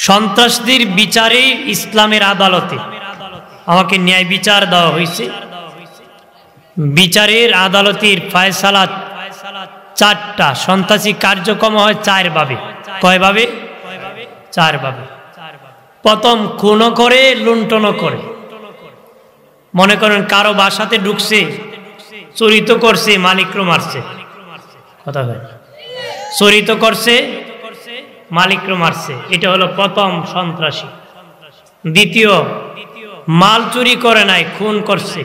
সন্ত্রাসীর বিচারে ইসলামের আদালতে আমাকে ন্যায় বিচার দেওয়া হয়েছে। বিচারের আদালতের ফয়সালা চারটা। সন্ত্রাসী কার্যক্রম হয় চার ভাবে। কয় ভাবে? চার ভাবে। প্রথম, খুনও করে, লুণ্ঠনও করে। মনে করেন কারো বাসাতে ঢুকছে, চুরি তো করছে, মালিকরও মারছে। কথা হয়, চুরি তো করছে, মালিকরও মারছে। এটা হলো প্রথম সন্ত্রাসী। দ্বিতীয়, মাল চুরি করে নাই, খুন করছে।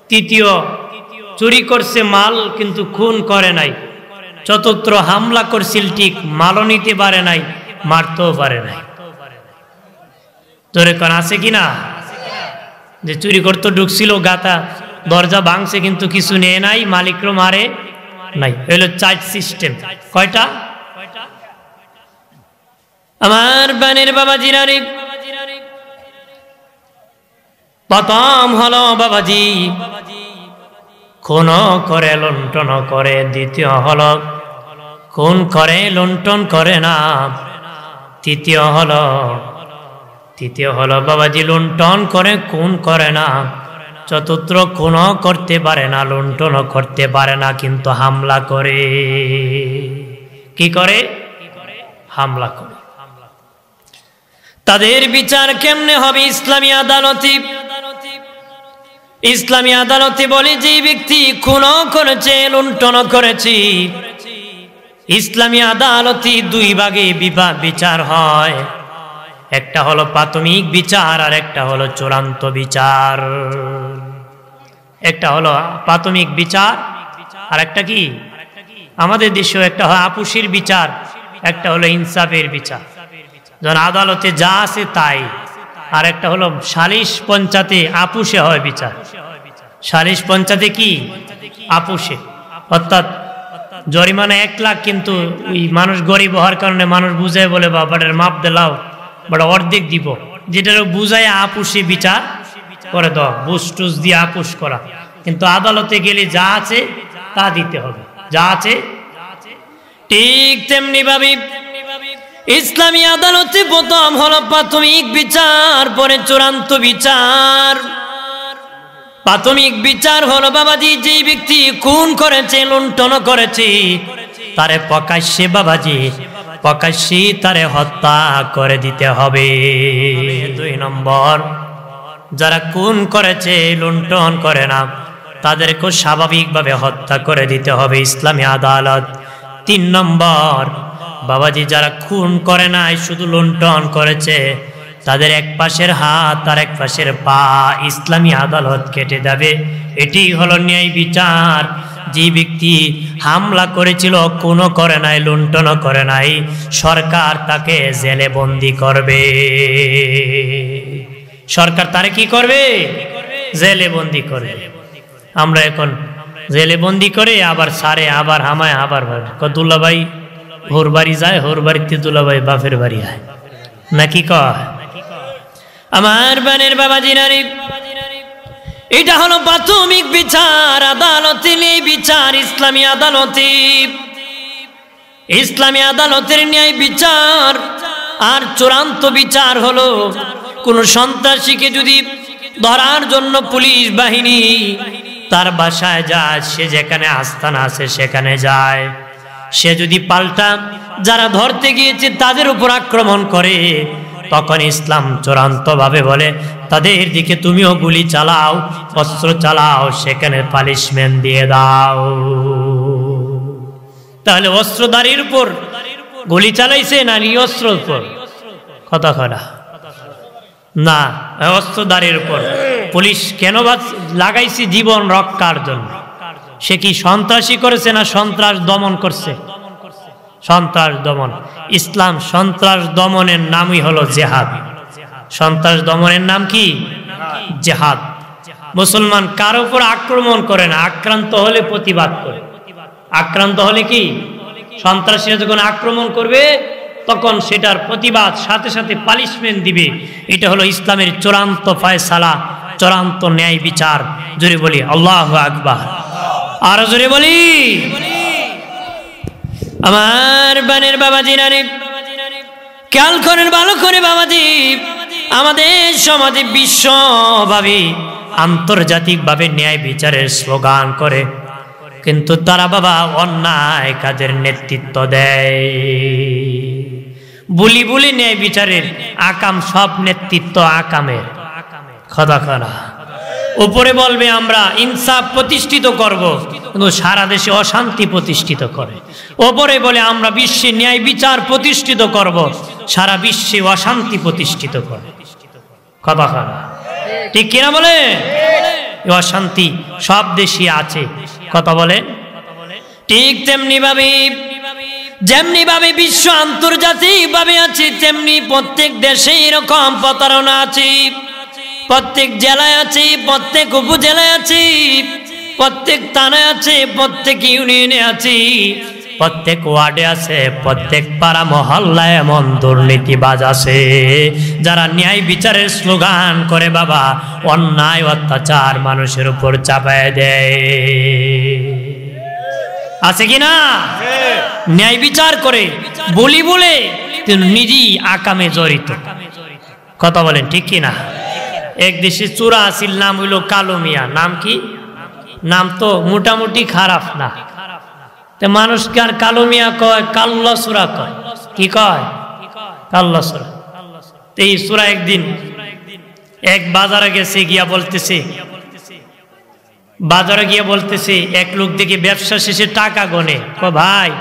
তৃতীয়, চুরি করছে মাল কিন্তু খুন করে নাই। চতুর্থ, হামলা করছিল ঠিক, মালও নিতে পারে নাই, মারতেও পারে নাই। জোরে কোন আছে কিনা? যে চুরি করতে ঢুকছিল, গাতা দরজা ভাঙছে কিন্তু কিছু নিয়ে নাই, মালিকরও মারে নাই। হইল চার সিস্টেম। কয়টা? আমার বানের বাবাজিরা রে, প্রথম হলো বাবাজি খুন করে, লুণ্ঠন করে। দ্বিতীয় হলো খুন করে, লুণ্ঠন করে না। তৃতীয় হলো বাবাজি লুণ্ঠন করে, খুন করে না। চতুর্থ, খুনও করতে পারে না, লুণ্ঠনও করতে পারে না, কিন্তু হামলা করে। কি করে? হামলা করে। তাদের বিচার কেমনে হবে? ইসলামী আদালতে। ইসলামী আদালতে বলে যে ব্যক্তি খুনও করেছে, লুণ্ঠনও করেছে, ইসলামী আদালতে দুই ভাগে বিচার হয়। একটা হলো প্রাথমিক বিচার, আর একটা হলো চূড়ান্ত বিচার। একটা হলো প্রাথমিক বিচার, আর একটা কি আমাদের দেশেও একটা হয় আপুসির বিচার, একটা হলো ইনসাফের বিচার। যখন আদালতে যা আছে তাই। আর একটা হলো সালিশ পঞ্চায়েতে আপুসে হয় বিচার। সালিশ পঞ্চায়েতে কি? আপুসে। অর্থাৎ জরিমানা 1 লাখ, কিন্তু ওই মানুষ গরিব হওয়ার কারণে মানুষ বুঝায় বলে বাবাটার মাপ দিলাও, বড় অর্ধেক দিব, যেটা বুঝায় আপুসে বিচার করে দাও, বুঝ টুস দিয়ে আপুস করা। কিন্তু আদালতে গেলে যা আছে তা দিতে হবে, যা আছে। ঠিক তেমনি ভাবে ইসলামী আদালতে প্রথম হলো প্রাথমিক বিচার, পরে চূড়ান্ত বিচার। প্রাথমিক বিচার হলো বাবাজি যে ব্যক্তি খুন করেছে, লুণ্ঠন করেছে, তারে প্রকাশ্যে বাবাজি প্রকাশ্যে তারে হত্যা করে দিতে হবে। 2 নম্বর, যারা খুন করেছে, লুণ্ঠন করে না, তাদেরকে স্বাভাবিকভাবে হত্যা করে দিতে হবে ইসলামী আদালত। 3 নম্বর, বাবাজি যারা খুন করে নাই, শুধু লুণ্ঠন করেছে, তাদের এক পাশের হাত আর এক পাশের পা ইসলামী আদালত কেটে দেবে। এটি হলো ন্যায় বিচার। যে ব্যক্তি হামলা করেছিল, খুনও করে নাই, লুণ্ঠনও করে নাই, সরকার তাকে জেলে বন্দি করবে। সরকার তারে কি করবে? জেলে বন্দি করবে। আমরা এখন জেলে বন্দি করে আবার সারে, আবার হামায়, আবার দুল্লা ভাই হোর বাড়ি যায়, হোর বাড়িতে দুল্লা ভাই বাপের বাড়ি হয় নাকি? কয় আমার বানের বাবাজিরা রে, এটা হলো প্রাথমিক বিচার। আদালতে নেই বিচার ইসলামী আদালতে। ইসলামী আদালতের ন্যায় বিচার। আর চূড়ান্ত বিচার হলো কোন সন্ত্রাসীকে যদি ধরার জন্য পুলিশ বাহিনী তার বাসায় যায়, সে যেখানে আস্তানা আছে সেখানে যায়, সে যদি পাল্টা যারা ধরতে গিয়েছে তাদের উপর আক্রমণ করে, তখন ইসলাম চূড়ান্ত ভাবে বলে তাদের দিকে তুমিও গুলি চালাও, অস্ত্র চালাও, সেখানে পানিশমেন্ট দিয়ে দাও। তাহলে অস্ত্রধারীর উপর গুলি চালাইছে না নিরস্ত্রের উপর? কথা করা না, অস্ত্রধারীর উপর। পুলিশ কেন লাগাইছে? জীবন রক্ষার জন্য। সে কি সন্ত্রাসী করেছে না সন্ত্রাস দমন করছে? সন্ত্রাস দমন। ইসলাম সন্ত্রাস দমনের নামই হলো জেহাদ। সন্ত্রাস দমনের নাম কি? জেহাদ। মুসলমান কারো উপর আক্রমণ করে না, আক্রান্ত হলে প্রতিবাদ করে। আক্রান্ত হলে কি? সন্ত্রাসীরা যখন আক্রমণ করবে তখন সেটার প্রতিবাদ, সাথে সাথে পানিশমেন্ট দিবে। এটা হলো ইসলামের চূড়ান্ত ফয়সালা, চূড়ান্ত ন্যায় বিচার। জোরে বলি আল্লাহু আকবার। আরো জোরে বলি। আমার বানের বাবাজিরা রে, খেয়াল করেন ভালো করে বাবাজি, আমাদের সমাজে বিশ্বভাবে আন্তর্জাতিকভাবে ন্যায় বিচারের স্লোগান করে, কিন্তু তারা বাবা অন্যায় কাজের নেতৃত্ব দেয়। বুলি বুলি ন্যায় বিচারের আকাম, সব নেতৃত্ব আকামের খোদা করা। উপরে বলবে আমরা ইনসাফ প্রতিষ্ঠিত করব, কিন্তু সারা দেশে অশান্তি প্রতিষ্ঠিত করে। ওপরে বলে আমরা বিশ্বে ন্যায় বিচার প্রতিষ্ঠিত করব, সারা বিশ্বে অশান্তি প্রতিষ্ঠিত করে। কথা করা ঠিক কিনা বলে? অশান্তি সব দেশে আছে, কথা বলে। ঠিক তেমনি ভাবে বিশ্ব আন্তর্জাতিক ভাবে আছে, তেমনি প্রত্যেক দেশে এরকম প্রতারণা আছে। প্রত্যেক জেলায় আছে, প্রত্যেক উপজেলায় আছে, প্রত্যেক থানায় আছে, প্রত্যেক ইউনিয়নে আছে, প্রত্যেক ওয়ার্ডে আছে, প্রত্যেক পাড়া মহল্লায় এমন দুর্নীতিবাজ আছে যারা ন্যায় বিচারের স্লোগান করে বাবা অন্যায় অত্যাচার মানুষের উপর চাপায় দেয়। আছে কিনা? ন্যায় বিচার করে বলি বলে তিনি নিজেই আকামে জড়িত। কথা বলেন ঠিক কিনা? এক দেশে চোরা আসিল, নাম হইল কালো মিয়া। নাম কি? নাম তো মোটামুটি খারাপ না। মানুষকে আর কালো মিয়া কয়, কাল্লা সুরা কয়। কি কয়? কাল্লা সুরা। এই সুরা একদিন এক বাজারে গেছে, বাজারে গিয়ে বলতেছে এক লোক দেখে ব্যবসা শেষে টাকা গনে, ভাই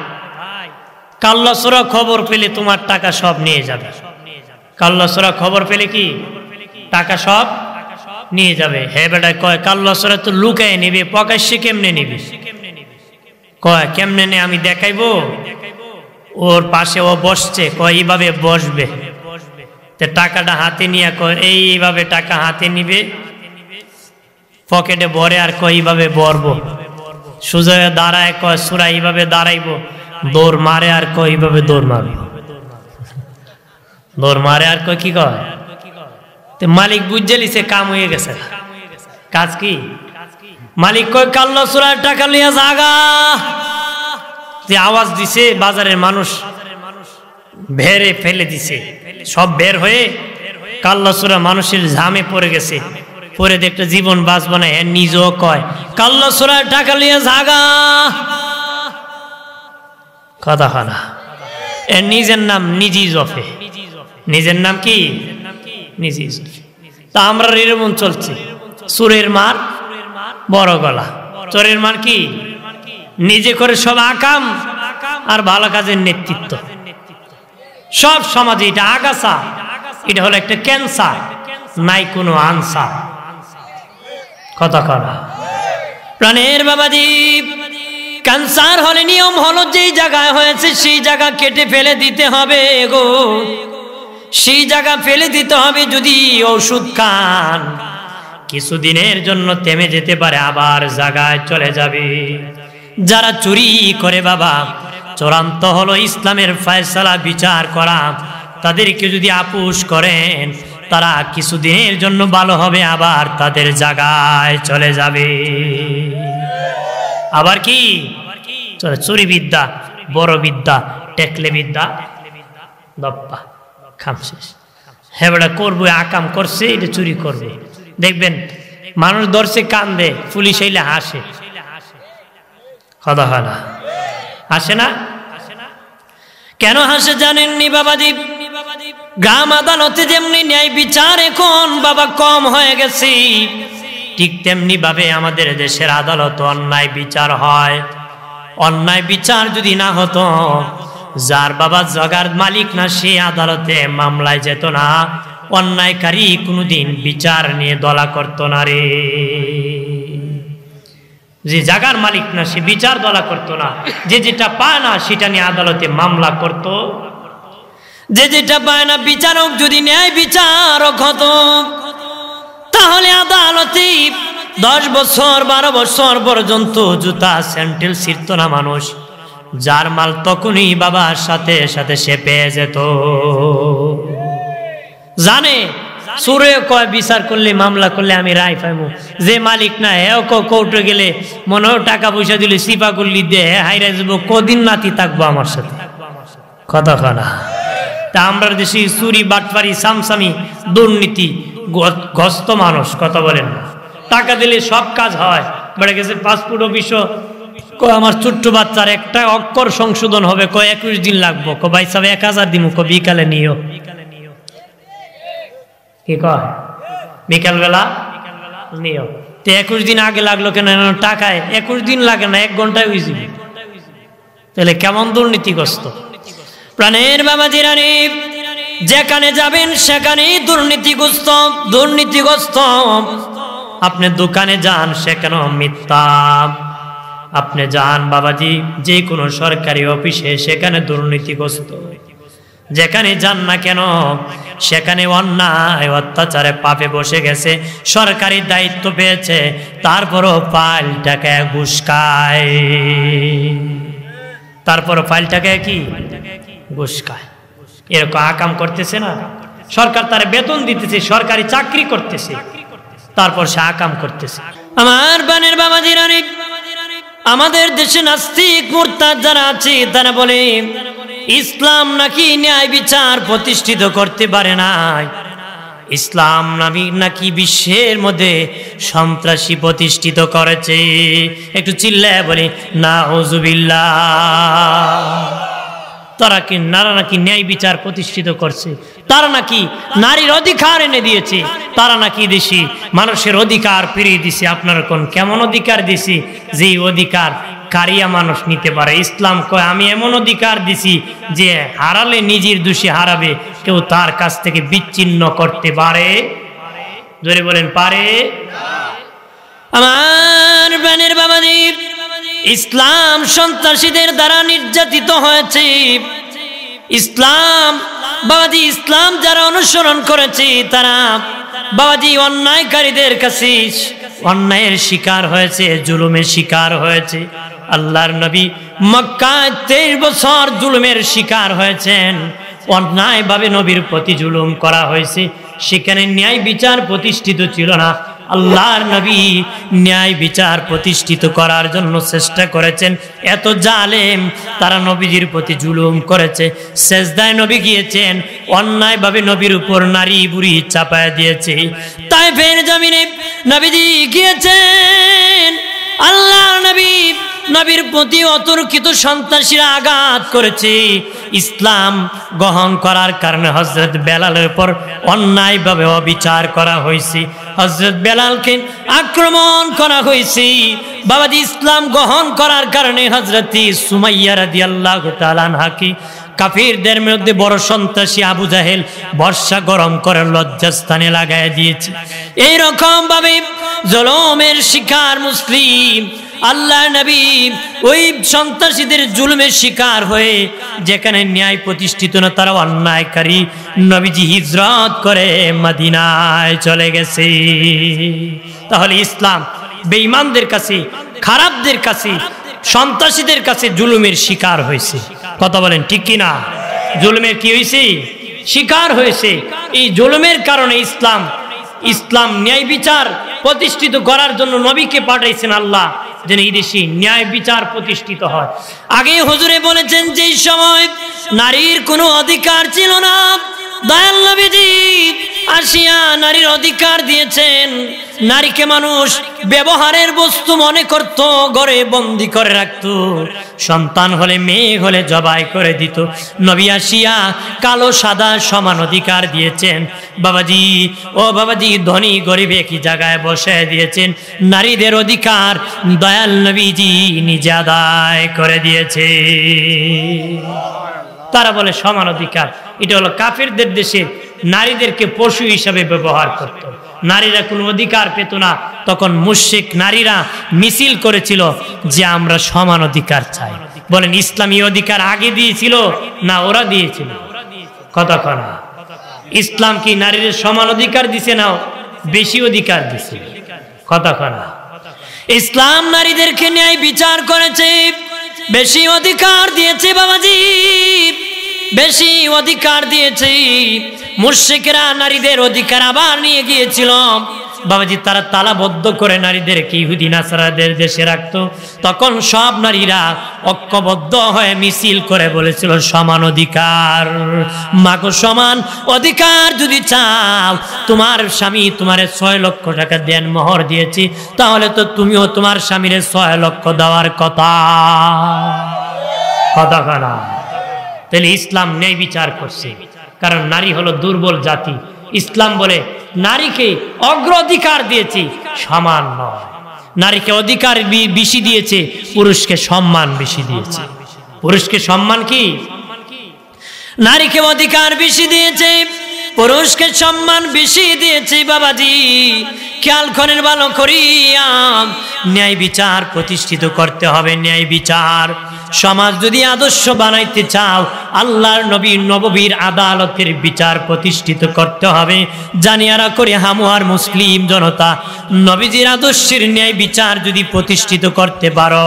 কাল্লা সুরা খবর পেলে তোমার টাকা সব নিয়ে যাবে। কাল্লা সুরা খবর পেলে কি টাকা সব নিয়ে যাবে? হ্যাঁ বেটা, কয় কাল্লা সুরা তো লুকায় নিবে, প্রকাশ্যে কেমনে নিবে? কয় কেমনে নে আমি দেখাইবো। ওর পাশে ও বসছে, কয় এইভাবে বসবে, টাকাটা হাতে নিয়ে কয় এইভাবে টাকা হাতে নিবে, পকেটে ভরে আর কয় এইভাবে বরবো। সোজা দাঁড়ায়, কয় সুরা এইভাবে দাঁড়াইবো, দৌড় মারে আর কয় এইভাবে দৌড় মারবে, দৌড় মারে আর কয় কি কয়। মালিক বুঝে লিছে কাম হয়ে গেছে। কাজ কি? মালিক কয় কাল্লা সুরার টাকা লিয়া জাগা। যে আওয়াজ দিছে বাজারের মানুষ বেরে ফেলে দিছে, সব বের হয়ে কাল্লা সুরা মানুষের ঝামে পড়ে গেছে। পরে দেখতে জীবন বাঁচব না, হ্যাঁ নিজেও কয় কাল্লা সুরার টাকা লিয়া জাগা। কথা খানা এর নিজের নাম নিজেই জফে। নিজের নাম কি? নিজেই জফে। তা আমরা এরকম চলছে, সুরের মার বড় গলা। চোরের মার কি? নিজে করে সব আকাম আর ভালো কাজের নেতৃত্ব। সব সমাজে এটা আগাছা, এটা হলো একটা ক্যান্সার, নাই কোনো আনসার। কথা করা প্রাণের বাবাজি, ক্যান্সার হলে নিয়ম হলো যেই জায়গায় হয়েছে সেই জায়গা কেটে ফেলে দিতে হবে গো, সেই জায়গা ফেলে দিতে হবে। যদি ওষুধ খান কিছুদিনের জন্য থেমে যেতে পারে, আবার জায়গায় চলে যাবে। যারা চুরি করে বাবা, চূড়ান্ত হলো ইসলামের ফয়সালা বিচার করা, তাদেরকে যদি আপোষ করেন তারা কিছুদিনের জন্য ভালো হবে, আবার তাদের জায়গায় চলে যাবে। আবার কি? চুরি বিদ্যা, বড় বিদ্যা, টেকলে বিদ্যা, দপ্পা খাম শেষ। হ্যাঁ বেটা করবো, আকাম করছে, এটা চুরি করবে। দেখবেন মানুষ ধরছে কান্দে, পুলিশ এলে হাসে। কথা হয় না? হাসে না? কেন হাসে জানেননি বাবাজি? গ্রাম আদালতে যেমনি ন্যায় বিচার এখন বাবা কম হয়ে গেছে, ঠিক তেমনি ভাবে আমাদের দেশের আদালত অন্যায় বিচার হয়। অন্যায় বিচার যদি না হতো, যার বাবা জাগার মালিক না সে আদালতে মামলায় যেত না, অন্যায়কারী কোনোদিন বিচার নিয়ে দলা করতো না রে। যে জাগার মালিক না সে বিচার দলা করতো না, যে যেটা পায় না সেটা নিয়ে আদালতে মামলা করত। যে যেটা পায় না, বিচারক যদি ন্যায় বিচারক হতো তাহলে আদালতে 10 বছর 12 বছর পর্যন্ত জুতা স্যান্ডেল ছিঁড়ত না মানুষ। যার মাল তখনই বাবার সাথে সাথে সে পেয়ে যেত। জানে সুরে কয় বিচার করলে মামলা করলে আমি রায় পাইমু, যে মালিক না হেও কোর্টে গেলে মনে হয় টাকা পয়সা দিলে সিপা করলি দে হাইরা যাবো, কদিন নাতি থাকবো আমার সাথে। কথা খানা তা আমরা দেশে চুরি বাটপারি সামসামি দুর্নীতি গ্রস্ত মানুষ, কথা বলেন না। টাকা দিলে সব কাজ হয়। বেড়ে গেছে পাসপোর্ট অফিসও আমার ছোট্ট বাচ্চার একটা অক্ষর সংশোধন হবে, 21 দিন লাগবো, ভাই সাহেব 1000 দিমু, বিকালে নিও, কি কয় বিকাল বেলা নিও। তো 21 দিন আগে লাগলো কেন? টাকায় 21 দিন লাগে না, 1 ঘন্টায় হয়েছিল। তাহলে কেমন দুর্নীতিগ্রস্ত প্রাণের বাবাজিরা রে, যেখানে যাবেন সেখানেই দুর্নীতিগ্রস্ত দুর্নীতিগ্রস্ত। আপনি দোকানে যান সেখানেও মিথ্যা, আপনি যান বাবাজি যে কোনো সরকারি অফিসে সেখানে দুর্নীতিগ্রস্ত। যেখানে যান না কেন সেখানে অন্যায় অত্যাচারে পাপে বসে গেছে, সরকারি দায়িত্ব পেয়েছে, তারপরও ফাইলটাকে ঘুষ খায়, তারপরও ফাইলটাকে কি ঘুষ খায়। এরকম আকাম করতেছে না? সরকার তার বেতন দিতেছে, সরকারি চাকরি করতেছে, তারপর সে আকাম করতেছে। আমার বানের বাবাজিরা, আমাদের দেশে নাস্তিক মুরতাদ যারা আছে তারা বলে ইসলাম নাকি ন্যায় বিচার প্রতিষ্ঠিত করতে পারে না, ইসলাম নাকি বিশ্বের মধ্যে সন্ত্রাসী প্রতিষ্ঠিত করেছে। একটু চিল্লায় বলে নাউজুবিল্লাহ। নারা নাকি ন্যায় বিচার প্রতিষ্ঠিত করছে, তারা নাকি নারীর অধিকার এনে দিয়েছে, তারা নাকি দেশি মানুষের অধিকার ফিরিয়ে দিছে। আপনারা কোন কেমন অধিকার দিছি যে অধিকার কারিয়া মানুষ নিতে পারে? ইসলাম কয় আমি এমন অধিকার দিছি যে হারালে নিজের দোষী হারাবে, কেউ তার কাছ থেকে বিচ্ছিন্ন করতে পারে? জোরে বলেন পারে? আমার বানের বাবাদের, ইসলাম সন্ত্রাসীদের দ্বারা নির্যাতিত হয়েছে। ইসলাম বাবাজি, ইসলাম যারা অনুসরণ করেছে তারা বাবাজি অন্যায়কারীদের কাছে অন্যায়ের শিকার হয়েছে, জুলুমের শিকার হয়েছে। আল্লাহর নবী মক্কায় 23 বছর জুলুমের শিকার হয়েছেন। অন্যায়ভাবে নবীর প্রতি জুলুম করা হয়েছে, সেখানে ন্যায় বিচার প্রতিষ্ঠিত ছিল না। আল্লাহর নবী ন্যায় বিচার প্রতিষ্ঠিত করার জন্য চেষ্টা করেছেন। এত জালেম তারা নবীজির প্রতি জুলুম করেছে, সেজদায় নবী গিয়েছেন, অন্যায়ভাবে নবীর উপর নারী বুড়ি চাপায় দিয়েছে। তাইফের জমিনে নবীজি গিয়েছেন, আল্লাহর নবীর প্রতি অতর্কিত সন্ত্রাসীরা আঘাত করেছে। ইসলাম গ্রহণ করার কারণে হযরত বেলালের উপর অন্যায়ভাবে অবিচার করা হয়েছে, হযরত বেলালকে আক্রমণ করা হয়েছে। বাবাজি ইসলাম গ্রহণ করার কারণে হযরত সুমাইয়া রাদিয়াল্লাহু তাআলা আনহাকে কাফিরদের মধ্যে বড় সন্ত্রাসী আবু জাহেল বর্ষা গরম করে লজ্জাস্থানে লাগায় দিয়েছে। এইরকম ভাবে জুলুমের শিকার মুসলিম আল্লাহ নবী ওই সন্ত্রাসীদের জুলুমের শিকার হয়ে যেখানে ন্যায় প্রতিষ্ঠিত না, তারা অন্যায়কারী, নবীজি হিজরত করে মদিনায় চলে গেছে। তাহলে ইসলাম বেঈমানদের কাছে, খারাপদের কাছে, সন্ত্রাসীদের কাছে জুলুমের শিকার হয়েছে। কথা বলেন ঠিক কিনা? জুলুমের কি হয়েছে? শিকার হয়েছে। এই জুলুমের কারণে ইসলাম ন্যায় বিচার প্রতিষ্ঠিত করার জন্য নবীকে পাঠাইছেন আল্লাহ, যেন এই দেশে ন্যায় বিচার প্রতিষ্ঠিত হয়। আগে হুজুরে বলেছেন যে সময় নারীর কোনো অধিকার ছিল না, দয়াল নবীজি আসিয়া নারীর অধিকার দিয়েছেন। নারীকে মানুষ ব্যবহারের বস্তু মনে করত, ঘরে বন্দি করে রাখত, সন্তান হলে মেয়ে হলে জবাই করে দিত। নবী আসিয়া কালো সাদা সমান অধিকার দিয়েছেন। বাবাজি ও বাবাজি, ধনী গরিব একই জায়গায় বসে দিয়েছেন। নারীদের অধিকার দয়াল নবীজি নিজে আদায় করে দিয়েছে। তারা বলে সমান অধিকার। এটা হলো কাফিরদের দেশে নারীদেরকে পশু হিসাবে ব্যবহার করত, নারীরা কোনো অধিকার পেত না। তখন মুশরিক নারীরা মিছিল করেছিল যে আমরা সমান অধিকার চাই। বলেন ইসলামী অধিকার আগে দিয়েছিল না ওরা দিয়েছিল? কতক্ষণ ইসলাম কি নারীদের সমান অধিকার দিছে না বেশি অধিকার দিছে? কতক্ষণ ইসলাম নারীদেরকে ন্যায় বিচার করেছে, বেশি অধিকার দিয়েছে বাবাজি, বেশি অধিকার দিয়েছে। মুশরিকরা নারীদের অধিকার আবার নিয়ে গিয়েছিল। বাবাজি তারা তালাবদ্ধ করে নারীদেরকে ইহুদি নাসারাদের দেশে রাখতো, তখন সব নারীরা ঐক্যবদ্ধ হয়ে মিছিল করে বলেছিল সমান অধিকার, মাগো সমান অধিকার যদি চাও, তোমার স্বামী তোমারে 6 লক্ষ টাকা দেন মোহর দিয়েছি, তাহলে তো তুমিও তোমার স্বামীর 6 লক্ষ দেওয়ার কথা। না তাহলে ইসলাম ন্যায় বিচার করছে, কারণ নারী হলো দুর্বল জাতি। ইসলাম বলে নারীকে অগ্রাধিকার দিয়েছি, সমান নয়। নারীকে অধিকার বেশি দিয়েছে, পুরুষকে সম্মান বেশি দিয়েছে। পুরুষকে সম্মান কি? নারীকে অধিকার বেশি দিয়েছে, পুরুষকে সম্মান বেশি দিয়েছে। বাবাজি খেয়াল করেন ভালো করিয়া, ন্যায় বিচার প্রতিষ্ঠিত করতে হবে। ন্যায় বিচার সমাজ যদি আদর্শ বানাইতে চাও, আল্লাহর নবীর নববীর আদালতের বিচার প্রতিষ্ঠিত করতে হবে। জানিয়ারা করে হামুয়ার মুসলিম জনতা, নবীজির আদর্শের ন্যায় বিচার যদি প্রতিষ্ঠিত করতে পারো,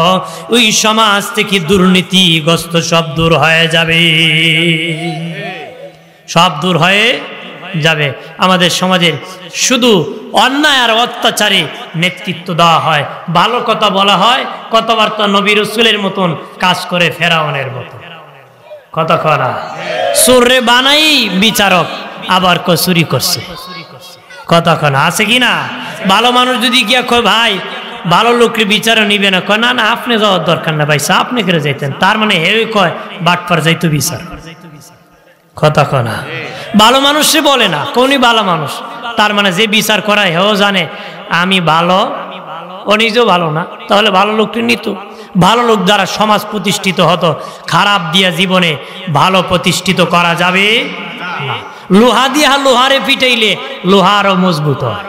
ওই সমাজ থেকে দুর্নীতিগ্রস্ত সব দূর হয়ে যাবে, সব দূর হয়ে যাবে। আমাদের সমাজের শুধু অন্যায় আর অত্যাচারে নেতৃত্ব দেওয়া হয়, ভালো কথা বলা হয়, কথাবার্তা নবী রাসূলের মতন, কাজ করে ফেরাউনের মতো। কথা করা সুরে বানাই বিচারক, আবার চুরি করছে। কথা কনা আছে কি না? ভালো মানুষ যদি গিয়া কয় ভাই ভালো লোকের বিচারও নিবে না, কয় না না আপনি যাওয়ার দরকার না ভাই, আপনি করে যাইতেন, তার মানে হে কয় বাটপার যাইতো বিচার। কথা কনা ভালো মানুষে বলে না, কোনই ভালো মানুষ, তার মানে যে বিচার করায় হেও জানে আমি ভালো, ও নিজেও ভালো না, তাহলে ভালো লোকটি নিত। ভালো লোক দ্বারা সমাজ প্রতিষ্ঠিত হতো, খারাপ দিয়া জীবনে ভালো প্রতিষ্ঠিত করা যাবে না। লোহা দিয়া লোহারে পিটাইলে লোহা আরো মজবুত হয়।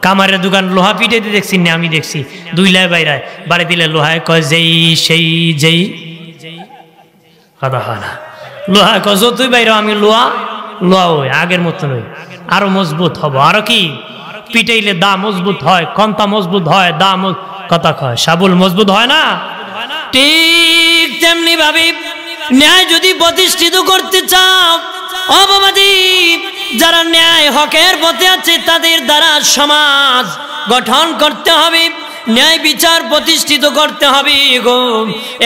কামারের দোকান লোহা পিটাইতে দেখছি না, আমি দেখছি 2 লাই বাইরায় বাড়ি দিলে লোহায় কয় যেই সেই যেই। কথা হয় না, লোহা কয় যতই বাইরে আমি লোহা লোহা ওই আগের মতো নই, আরো মজবুত হব। আরো কি পিটাইলে দা মজবুত হয়, কন্তা মজবুত হয়, দা কথা কয় সাবুল মজবুত হয় না। ঠিক তেমনি ভাবে ন্যায় যদি প্রতিষ্ঠিত করতে চাও, ও বাবাজি যারা ন্যায় হকের পথে আছে তাদের দ্বারা সমাজ গঠন করতে হবে, ন্যায় বিচার প্রতিষ্ঠিত করতে হবে গো।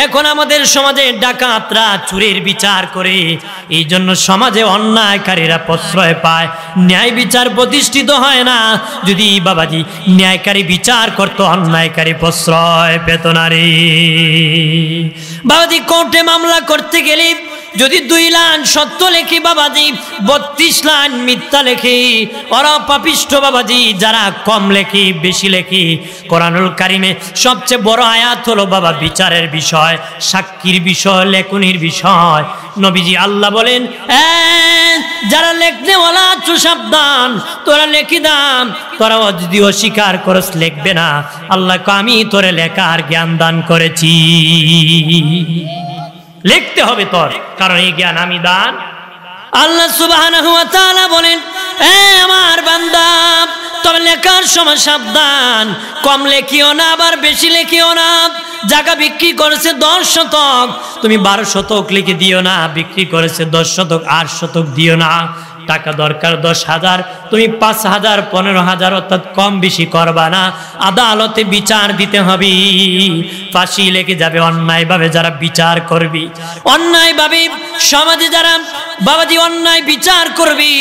এখন আমাদের সমাজে ডাকাতরা চুরির বিচার করে, এই জন্য সমাজে অন্যায়কারীরা প্রশ্রয় পায়, ন্যায় বিচার প্রতিষ্ঠিত হয় না। যদি বাবাজি ন্যায়কারী বিচার করতো, অন্যায়কারী প্রশ্রয় পেত না রে। বাবাজি কোর্টে মামলা করতে গেলে যদি 2 লাইন সত্য লেখি বাবাজি, 32 লাইন মিথ্যা লেখি, ওরা পাপিষ্ঠ বাবাজি। যারা কম লেখি বেশি লেখি, কোরআনুল কারিমে সবচেয়ে বড় আয়াত হলো বাবা বিচারের বিষয়, সাক্ষীর বিষয়, লেখনির বিষয়। নবীজি আল্লাহ বলেন যারা লেখনে ওলা আছো সাবধান, তোরা লেখি দাম, তোরা যদি অস্বীকার করস লেখবে না, আল্লাহ আমি তোরে লেখার জ্ঞান দান করেছি। লিখতে হবে তোর, কারণ এই জ্ঞান আমি দান। আল্লাহ সুবহানাহু ওয়া তাআলা বলেন আমার বান্দা তবে লেখার সময় সাবধান, কম লেখিও না আবার বেশি লেখিও না। জায়গা বিক্রি করেছে 10 শতক, তুমি 12 শতক লিখে দিও না। বিক্রি করেছে 10 শতক, 8 শতক দিও না। টাকা দরকার 10,000, তুমি 5,000 15,000 অর্থাৎ কম বেশি করবা না। আদালতে বিচার দিতে হবে, ফাঁসি লেগে যাবে অন্যায়ভাবে যারা বিচার করবি। অন্যায়ভাবে সমাজে যারা বাবাজি অন্যায় বিচার করবি,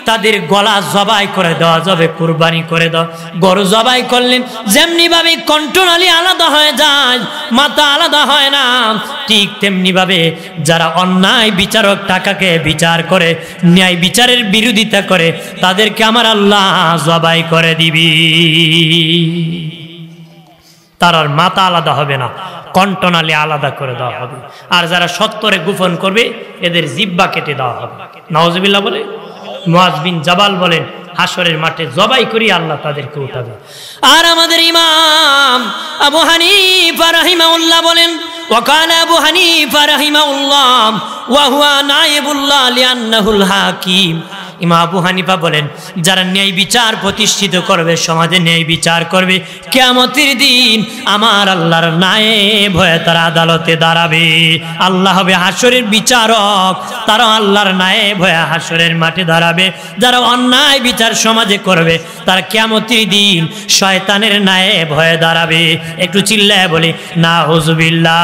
তাদের গলা জবাই করে দেওয়া যাবে, কুরবানি করে দাও। গরু জবাই করলেন যেমনি ভাবে কণ্ঠনালী আলাদা হয়ে যায়, মাথা আলাদা হয় না, ঠিক তেমনি ভাবে যারা অন্যায় বিচারক টাকাকে বিচার করে, ন্যায় বিচারের বিরোধিতা করে, তাদেরকে আমার আল্লাহ জবাই করে দিবি। তার আর মাথা আলাদা হবে না, কণ্ঠনালী আলাদা করে দেওয়া হবে। আর যারা সত্তরে গোপন করবে এদের জিহ্বা কেটে দেওয়া হবে। নাউজুবিল্লাহ বলে মুআজ বিন জাবাল বলেন হাসরের মাঠে জবাই করি আল্লাহ তাদেরকে উঠাবে। আর আমাদের ইমাম আবু হানিফা রাহিমাহুল্লাহ বলেন, ওয়াকানা আবু হানিফা রাহিমাহুল্লাহ ওয়া হুয়া নায়েবুল্লাহ লিআন্নাহুল হাকিম। ইমাম আবু হানিফা বলেন, যারা ন্যায় বিচার প্রতিষ্ঠিত করবে, সমাজে ন্যায় বিচার করবে, কিয়ামতের দিন আমার আল্লাহর নায়েব হয়ে তারা আদালতে দাঁড়াবে। আল্লাহ হবে হাসরের বিচারক, তারা আল্লাহর নায়েব হয়ে হাসরের মাঠে দাঁড়াবে। যারা অন্যায় বিচার সমাজে করবে, তারা কিয়ামতের দিন শয়তানের নায়েব হয়ে দাঁড়াবে। একটু চিল্লায় বলি নাউযুবিল্লাহ।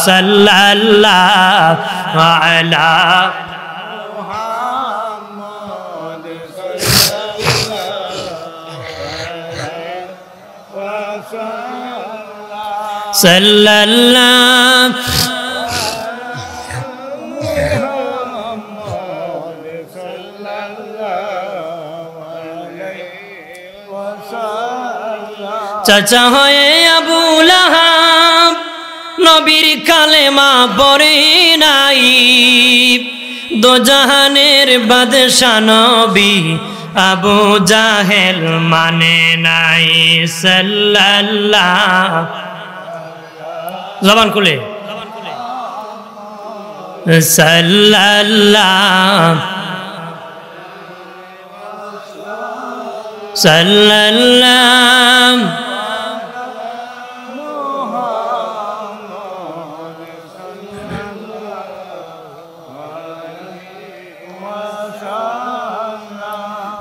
সাল্লাল্লাহু আলা সাল্লাল্লাহু চাচা হয়ে আবু লাহাব নবীর কালেমা পড়ে নাই, দোজাহানের বাদশা নবী আবু জাহেল মানে নাই। সাল্লাল্লাহু জবান খুলে সাল্লাল্লাহু সাল্লাল্লাহু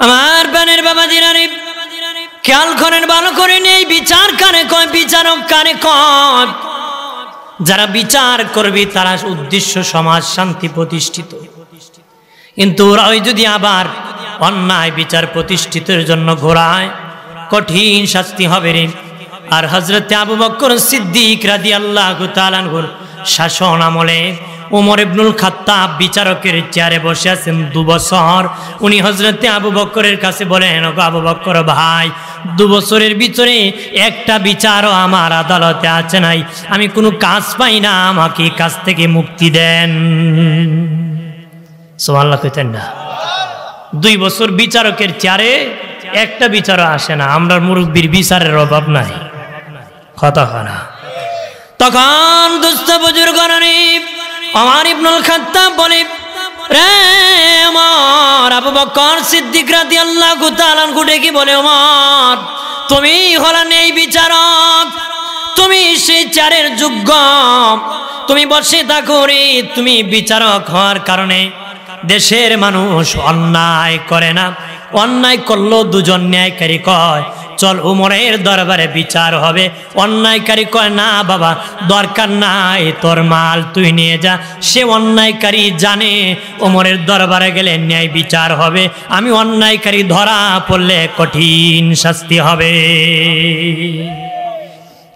আমার বানের বাবা দিনারে খেয়াল করেন, ভালো করে নেই বিচার কারে কয়, বিচারক কারে কয়। যারা বিচার করবে তারা উদ্দেশ্য সমাজ শান্তি প্রতিষ্ঠিত, কিন্তু ওরা যদি আবার অন্যায় বিচার প্রতিষ্ঠিতের জন্য ঘোরায়, কঠিন শাস্তি হবে রে। আর হযরতে আবু বকর সিদ্দিক রাদিয়াল্লাহু তাআলা আনহুর শাসন আমলে ওমর ইবনুল খাত্তাব বিচারকের চেয়ারে বসে আছেন 2 বছর। উনি হযরতে আবু বকরের কাছে বলেন, ওগো আবু বকর ভাই, 2 বছরের ভিতরে একটা বিচারও আমার আদালতে আছে নাই, আমি কোনো কাজ পাই না, আমাকে কাজ থেকে মুক্তি দেন। সুবহানাল্লাহ কইতেন না? 2 বছর বিচারকের চেয়ারে একটা বিচারও আসে না। আমরা মুরব্বির বিচারের অভাব নাই, কথা হয় না। তখন দুস্থ বুজুর্গ ওমর ইবনুল খাত্তাব বলে, রে ওমর, আবু বকর সিদ্দিক রাদিয়াল্লাহু তাআলা আনহু ডেকে বলে, ওমর তুমি হলা নেই বিচারক, তুমি সেই চেয়ারের যোগ্য, তুমি বসে থাকো রে। তুমি বিচারক হওয়ার কারণে দেশের মানুষ অন্যায় করে না, অন্যায় করলো দুজন ন্যায়কারী কয় চল উমরের দরবারে বিচার হবে, অন্যায়কারী কয় না বাবা দরকার নাই, তোর মাল তুই নিয়ে যা। সে অন্যায়কারী জানে উমরের দরবারে গেলে ন্যায় বিচার হবে, আমি অন্যায়কারী ধরা পড়লে কঠিন শাস্তি হবে,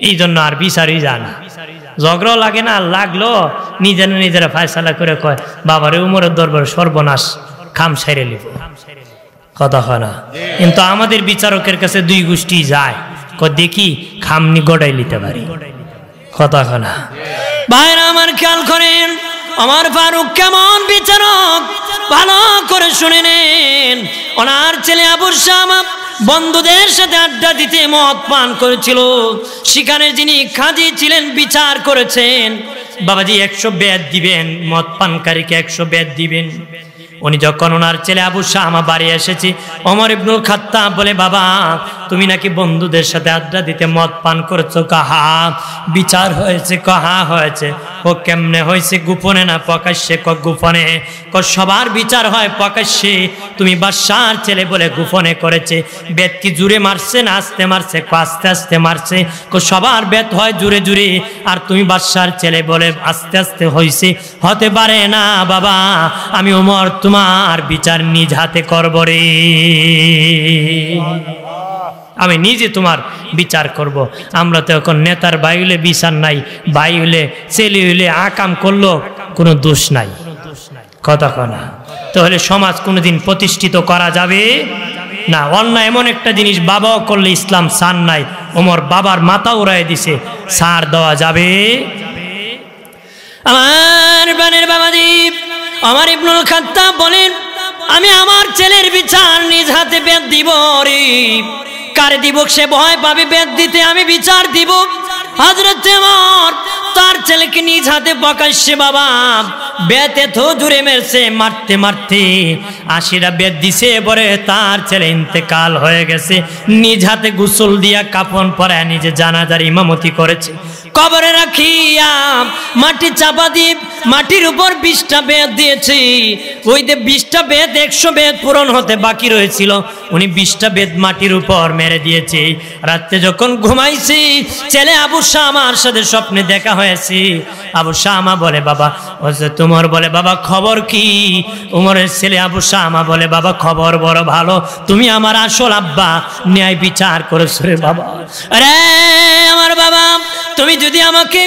এই জন্য আর বিচারই জানা। ঝগড়া লাগে না, লাগলো নিজেরা ফায়সালা করে কয় বাবারে উমরের দরবারে সর্বনাশ, খাম সাইরে লিব, কথা হয় না। কিন্তু আমাদের বিচারকের কাছে 2 গোষ্ঠী যায়, দেখি খামনি গড়াই নিতে পারি, কথা হয় না। ভাইরা আমার খেয়াল করেন, আমার ফারুক কেমন বিচারক ভালো করে শুনে নেন। ওনার ছেলে আবু শামা বন্ধুদের সাথে আড্ডা দিতে মদ পান করেছিল, সেখানে যিনি কাজী ছিলেন বিচার করেছেন, বাবাজি 100 বেদ দিবেন, মদ পানকারীকে 100 বেদ দিবেন। উনি যখন ওনার ছেলে আবু শামা বাড়ি এসেছে, ওমর ইবনুল খাত্তাব বলে, বাবা তুমি নাকি বন্ধুদের সাথে আড্ডা দিতে মদ পান করেছো, কাহা বিচার হয়েছে, কাহা হয়েছে। ও কেমনে হয়েছে, গোপনে না প্রকাশ্যে? ক গোপনে। ক সবার বিচার হয় প্রকাশ্যে, তুমি বাদশার ছেলে বলে গোপনে করেছে। বেদ কি জুড়ে মারছে না আস্তে মারছে? ক আস্তে আস্তে মারছে। ক সবার বেদ হয় জুড়ে জুড়ে, আর তুমি বাদশার ছেলে বলে আস্তে আস্তে হয়েছে। হতে পারে না বাবা, আমি ওমর তোমার বিচার নিজ হাতে করব রে, আমি নিজে তোমার বিচার করব। আমরা তো এখন নেতার ভাই হইলে বিচার নাই, ভাই হইলে ছেলে হইলে আকাম করলো কোনো দোষ নাই, কথা কনা। তাহলে সমাজ কোনোদিন প্রতিষ্ঠিত করা যাবে না। অন্যায় এমন একটা জিনিস, বাবাও করলে ইসলাম সার নাই, ওমর বাবার মাথা উড়াই দিছে, সার দেওয়া যাবে? আমার বানের বাবাদীপ ওমর ইবনুল খাত্তাব বলেন, আমি আমার ছেলের বিচার নিজ হাতে বেদ দিব রে। কারে দিব? সে ভয় পাবে বেদ দিতে, আমি বিচার দিব। হযরত ওমর তার ছেলেকে নিজ হাতে প্রকাশ্যে বাবা বেতে তো জুড়ে মেরছে, মারতে মারতে 80টা বেত দিছে, পরে তার ছেলে ইন্তেকাল হয়ে গেছে। নিজ হাতে গোসল দিয়া কাফন পরায় নিজে জানাজার ইমামতি করেছে। কবরে রাখিয়া মাটি চাপা দিয়ে মাটির উপর 20টা বেত দিয়েছে। ওই যে 20টা বেত 100 বেত পূরণ হতে বাকি রয়েছিল, উনি 20টা বেত মাটির উপর মেরে দিয়েছে। রাতে যখন ঘুমাইছি ছেলে আবু শামার সাথে স্বপ্নে দেখা হয়েছে। আবু শামা বলে বাবা, তোমার বলে বাবা খবর কি? উমরের ছেলে আবু শামা বলে বাবা খবর বড় ভালো, তুমি আমার আসল আব্বা, ন্যায় বিচার করেছো রে বাবা। আরে আমার বাবা, তুমি যদি আমাকে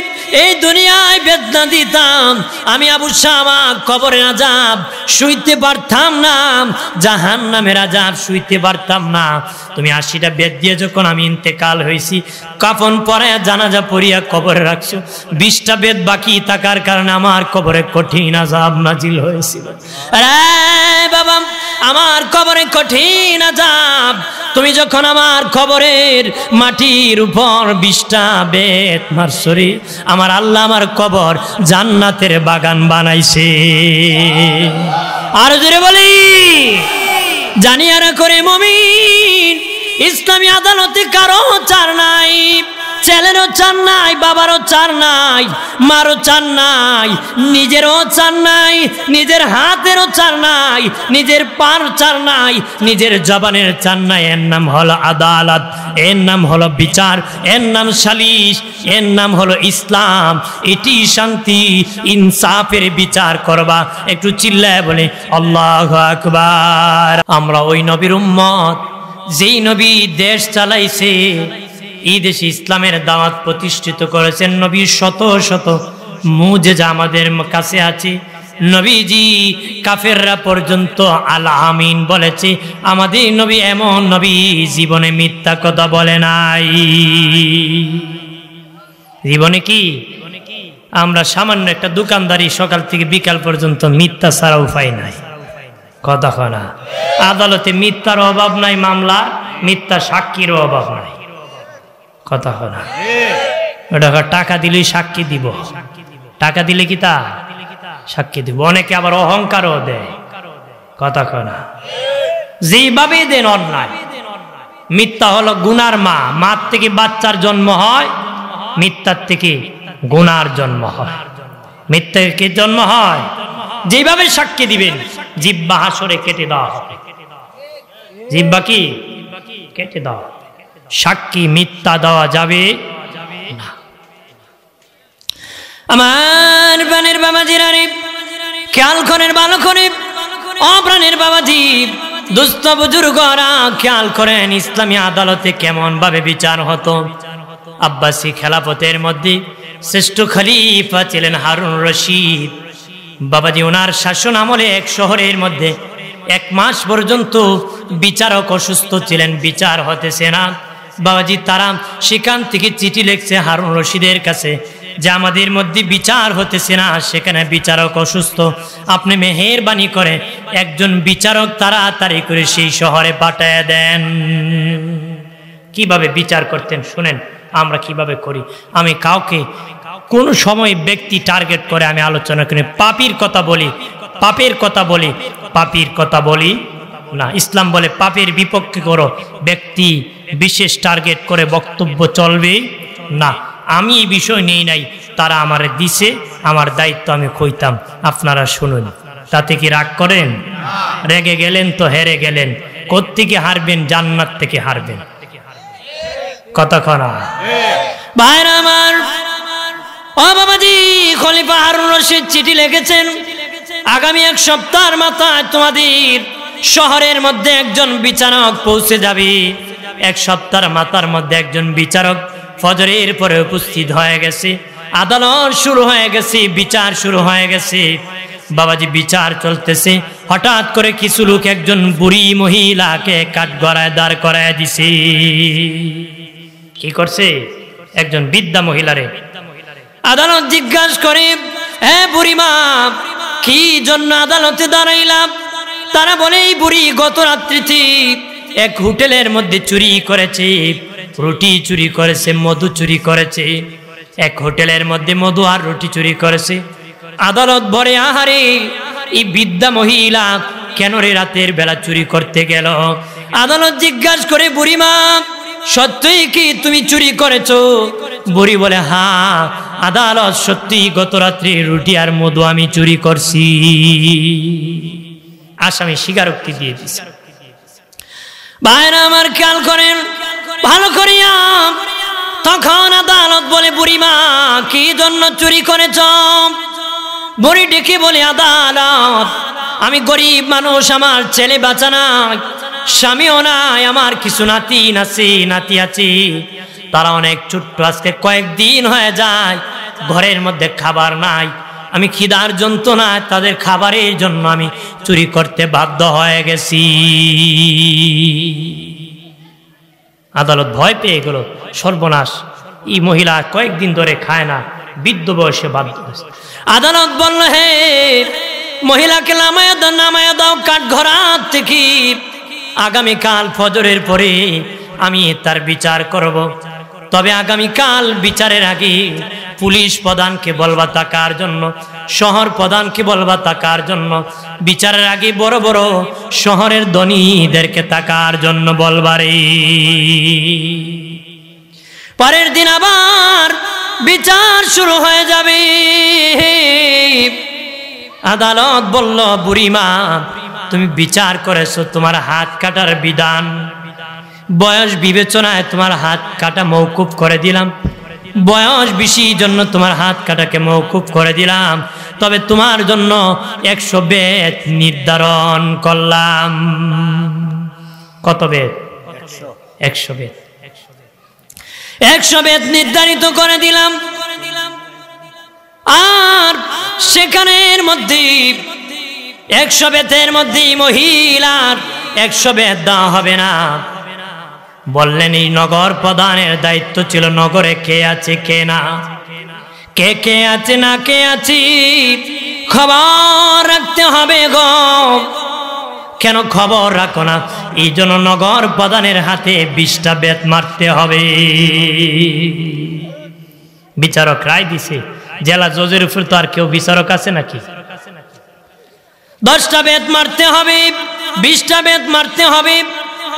এই দুনিয়ায় বেদনা দিতাম, আমি আবু শামা কবরের আযাব শুইতে পারতাম না, জাহান্নামের আযাব শুইতে পারতাম না। তুমি 80টা বেদ দিয়ে যখন আমি ইন্তেকাল হয়েছি, কাফন পরায়া জানাজা পড়িয়া কবরে রাখছো, 20টা বেদ বাকি থাকার কারণে আমার কবরে কঠিন আযাব নাজিল হয়েছিল। আরে বাবা, আমার কবরে কঠিন আযাব, তুমি যখন আমার কবরের মাটির উপর 20টা বেত মারছরি, আমার আল্লাহ আমার কবর জান্নাতের বাগান বানাইছে। আর জোরে বলি, জানিয়া না করে মুমিন, ইসলামী আদালতে কারো চার নাই, ছেলেরও চার নাই, বাবারও চার নাই, মারও চার নাই, নিজেরও চার নাই, নিজের হাতেরও চার নাই, নিজের পার চার নাই, নিজের জবানের চার নাই। এর নাম হলো আদালত, এর নাম হলো বিচার, এর নাম সালিশ, এর নাম হলো ইসলাম। এটি শান্তি, ইনসাফের বিচার করবা। একটু চিল্লায় বলে আল্লাহু আকবার। আমরা ওই নবীর উম্মত, যেই নবী দেশ চালাইছে, এই দেশে ইসলামের দাওয়াত প্রতিষ্ঠিত করেছেন। নবীর শত শত মুজিজা আমাদের কাছে আছে। নবীজি কাফেররা পর্যন্ত আল আমিন বলেছে। আমাদের নবী এমন নবী, জীবনে মিথ্যা কথা বলে নাই। জীবনে কি আমরা সামান্য একটা দোকানদারি সকাল থেকে বিকাল পর্যন্ত মিথ্যা ছাড়া উপায় নাই। কথা না, আদালতে মিথ্যার অভাব নাই, মামলা মিথ্যা সাক্ষীর অভাব নাই। কথা না, ওটা টাকা দিলেই সাক্ষী দিব, টাকা দিলে কি তা সাক্ষী দিব। অনেকে আবার অহংকারও দেয়। কথা না, যেভাবে দেন অন্যায়। মিথ্যা হলো গুনার মা, মার থেকে বাচ্চার জন্ম হয়, মিথ্যার থেকে গুনার জন্ম হয়। মিথ্যা থেকে জন্ম হয়, যেভাবে সাক্ষী দিবেন জিহ্বা হাসরে কেটে দেওয়া হবে। জিহ্বা কি কেটে দাও, সাক্ষী মিথ্যা দেওয়া যাবে না। আমার প্রাণের বাবাজিরা রে, খেয়াল করেন ভালো করে, অপ্রাণের বাবাজি, দুস্থ বুজুর্গরা খেয়াল করেন, ইসলামী আদালতে কেমন ভাবে বিচার হতো। আব্বাসী খেলাফতের মধ্যে শ্রেষ্ঠ খলিফা ছিলেন হারুন রশিদ বাবাজি। ওনার শাসন আমলে এক শহরের মধ্যে 1 মাস পর্যন্ত বিচারক অসুস্থ ছিলেন, বিচার হতেছে না। বাবাজি তারা সেখান থেকে চিঠি লিখছে হারুন রশিদের কাছে যে আমাদের মধ্যে বিচার হতেছে না, সেখানে বিচারক অসুস্থ, আপনি মেহেরবানি করে একজন বিচারক তাড়াতাড়ি করে সেই শহরে পাঠায় দেন। কিভাবে বিচার করতেন শুনেন, আমরা কিভাবে করি। আমি কাউকে কোন সময় ব্যক্তি টার্গেট করে আমি আলোচনা করি, পাপীর কথা বলি, পাপের কথা বলি, পাপীর কথা বলি না। ইসলাম বলে পাপের বিপক্ষে করো, ব্যক্তি বিশেষ টার্গেট করে বক্তব্য চলবে না। আমি এই বিষয় নেই নাই, তারা আমার দিছে, আমার দায়িত্ব আমি কইতাম, আপনারা শুনুন। তাতে কি রাগ করেন? রেগে গেলেন তো হেরে গেলেন। কোত্থেকে হারবেন? জান্নাত থেকে হারবেন। কথা কনা ভাইরা আমার, ও বাবাজি, খলিফা হারুন রশিদ চিঠি লিখেছেন, আগামী 1 সপ্তাহের মাথায় তোমাদের শহরের মধ্যে একজন বিচারক পৌঁছে যাবে। 1 সপ্তাহের মাথার মধ্যে একজন বিচারক ফজরের পরে উপস্থিত হয়ে গেছে। আদালত শুরু হয়ে গেছে, বিচার শুরু হয়ে গেছে। বাবাজি বিচার চলতেছে, হঠাৎ করে কিছু লোক একজন বুড়ি মহিলাকে কাঠগড়ায় দাঁড় করায় দিছে। কি করছে? একজন বৃদ্ধা মহিলারে আদালত জিজ্ঞাসা করে, হ্যাঁ বুড়িমা, কি জন্য আদালতে দাঁড়াইলাম? তারা বলে, এই বুড়ি গত রাত্রিতে এক হোটেলের মধ্যে চুরি করেছে, রুটি চুরি করেছে, মধু চুরি করেছে। এক হোটেলের মধ্যে মধু আর রুটি চুরি করেছে। আদালত বলে, আহারে এই বৃদ্ধা মহিলা কেন রে রাতের বেলা চুরি করতে গেল? আদালত জিজ্ঞাসা করে, বুড়িমা সত্যই কি তুমি চুরি করেছো? বুড়ি বলে, হ্যাঁ আদালত সত্যি, গত রাত্রি রুটি আর মধু আমি চুরি করছি। আসামি স্বীকারোক্তি দিয়ে দিছে। ভাইরা আমার খেয়াল করেন ভালো করিয়া, তখন আদালত বলে, বুড়িমা কি জন্য চুরি করেছ? বুড়ি ডেকে বলে, আদালত আমি গরিব মানুষ, আমার ছেলে বাঁচা নাই, স্বামীও নাই, আমার কিছু নাতি আছে, তারা অনেক ছোট্ট, আজকে কয়েকদিন হয়ে যায় ঘরের মধ্যে খাবার নাই, আমি খিদার যন্ত্রণায় তাদের খাবারের জন্য আমি চুরি করতে বাধ্য হয়ে গেছি। আদালত ভয় পেয়ে গেল, সর্বনাশ, এই মহিলা কয়েকদিন ধরে খায় না, বৃদ্ধ বয়সে বাধ্য হয়েছে। আদালত বলল, হে মহিলাকে নামায়া দাও কাঠঘরাত থেকে, আগামীকাল ফজরের পরে আমি তার বিচার করব। তবে আগামীকাল বিচারের আগে পুলিশ প্রধানকে বলবা তাকার জন্য, শহর প্রধানকে বলবা তাকার জন্য, বিচারের আগে বড় বড় শহরের ধনীদেরকে তাকার জন্য বলবারে। পরের দিন আবার বিচার শুরু হয়ে যাবে। আদালত বলল, বুড়িমা তুমি বিচার করেছো, তোমার হাত কাটার বিধান, বয়স বিবেচনায় তোমার হাত কাটা মওকুফ করে দিলাম, বয়স বেশি জন্য তোমার হাত কাটাকে মওকুফ করে দিলাম, তবে তোমার জন্য 100 বেত নির্ধারণ করলাম। কত বেত? 100 বেত। 100 বেত নির্ধারিত করে দিলাম। আর সেখানের মধ্যে 100 বেতের মধ্যে মহিলার 100 বেত দেওয়া হবে না। বললেন এই নগর প্রধানের দায়িত্ব ছিল নগরে কে আছে কে না, কে আছে না কে আছে খবর রাখতে হবে গো। কেন খবর রাখো না? এই জন্য নগর প্রধানের হাতে 20টা বেত মারতে হবে। বিচারক রায় দিছে, জেলা জজের উপর তো আর কেউ বিচারক আছে নাকি? 10টা বেত মারতে হবে, 20টা বেত মারতে হবে।